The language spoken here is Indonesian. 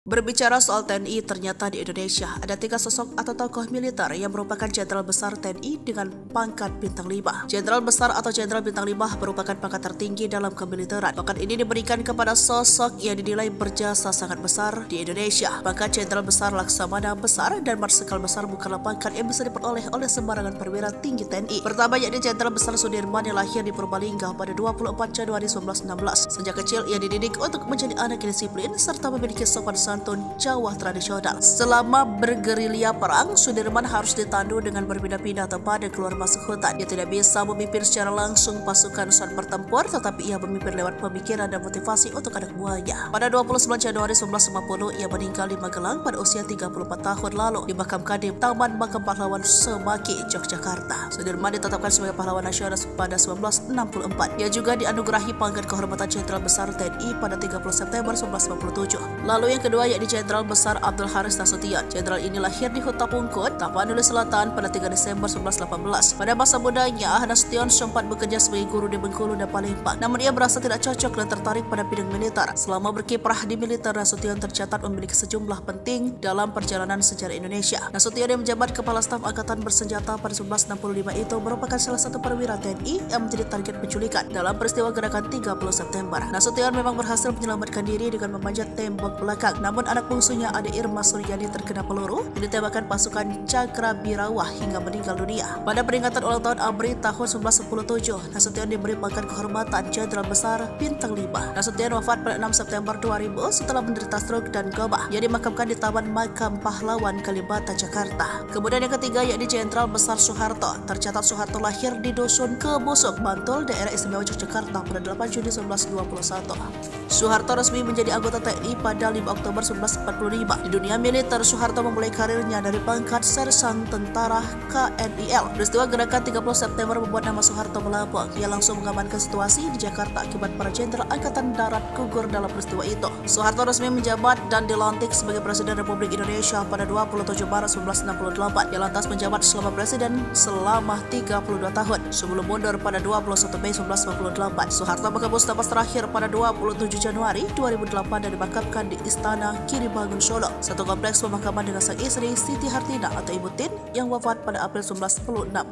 Berbicara soal TNI, ternyata di Indonesia ada 3 sosok atau tokoh militer yang merupakan Jenderal Besar TNI dengan pangkat Bintang 5. Jenderal Besar atau Jenderal Bintang 5 merupakan pangkat tertinggi dalam kemiliteran. Pangkat ini diberikan kepada sosok yang dinilai berjasa sangat besar di Indonesia. Pangkat Jenderal Besar Laksamana Besar dan Marsikal Besar bukanlah pangkat yang bisa diperoleh oleh sembarangan perwira tinggi TNI. Pertama yakni Jenderal Besar Sudirman yang lahir di Purbalingga pada 24 Januari 1916. Sejak kecil ia dididik untuk menjadi anak yang disiplin serta memiliki sopan santun Jawa tradisional. Selama bergerilya perang, Sudirman harus ditandu dengan berpindah-pindah tempat dan keluar masuk hutan. Ia tidak bisa memimpin secara langsung pasukan saat bertempur, tetapi ia memimpin lewat pemikiran dan motivasi untuk anak buahnya. Pada 29 Januari 1950, ia meninggal di Magelang pada usia 34 tahun lalu, dimakamkan di Taman Makam Pahlawan Semaki, Yogyakarta. Sudirman ditetapkan sebagai pahlawan nasional pada 1964. Ia juga dianugerahi pangkat kehormatan Jenderal Besar TNI pada 30 September 1957. Lalu yang kedua yakni Jenderal Besar Abdul Haris Nasution. Jenderal ini lahir di Huta Pungkut, Tapanuli Selatan pada 3 Desember 1918. Pada masa mudanya, Nasution sempat bekerja sebagai guru di Bengkulu dan Palembang. Namun ia merasa tidak cocok dan tertarik pada bidang militer. Selama berkiprah di militer, Nasution tercatat memiliki sejumlah penting dalam perjalanan sejarah Indonesia. Nasution yang menjabat Kepala Staf Angkatan Bersenjata pada 1965 itu merupakan salah satu perwira TNI yang menjadi target penculikan dalam peristiwa gerakan 30 September. Nasution memang berhasil menyelamatkan diri dengan memanjat tembok belakang. Namun anak bungsunya Ade Irma Suryani terkena peluru yang ditembakkan pasukan Cakra Birawah hingga meninggal dunia. Pada peringatan ulang tahun ABRI tahun 1997, Nasution diberi pangkat kehormatan Jenderal Besar Bintang 5. Nasution wafat pada 6 September 2000 setelah menderita stroke dan koma. Ia dimakamkan di Taman Makam Pahlawan Kalibata, Jakarta. Kemudian yang ketiga yakni Jenderal Besar Soeharto. Tercatat Soeharto lahir di Dusun Kebusuk, Bantul, daerah istimewa Yogyakarta pada 8 Juni 1921. Soeharto resmi menjadi anggota TNI pada 5 Oktober 1945. Di dunia militer, Soeharto memulai karirnya dari pangkat Sersan Tentara KNIL. Peristiwa gerakan 30 September membuat nama Soeharto melambung. Ia langsung mengamankan situasi di Jakarta akibat para jenderal Angkatan Darat gugur dalam peristiwa itu. Soeharto resmi menjabat dan dilantik sebagai Presiden Republik Indonesia pada 27 Maret 1968. Ia lantas menjabat selama presiden selama 32 tahun. Sebelum mundur pada 21 Mei 1998, Soeharto menghembus napas terakhir pada 27 Januari 2008 dan dimakamkan di Istana Kiribangun Solo, satu kompleks pemakaman dengan sang istri Siti Hartina atau Ibu Tin yang wafat pada April 1996.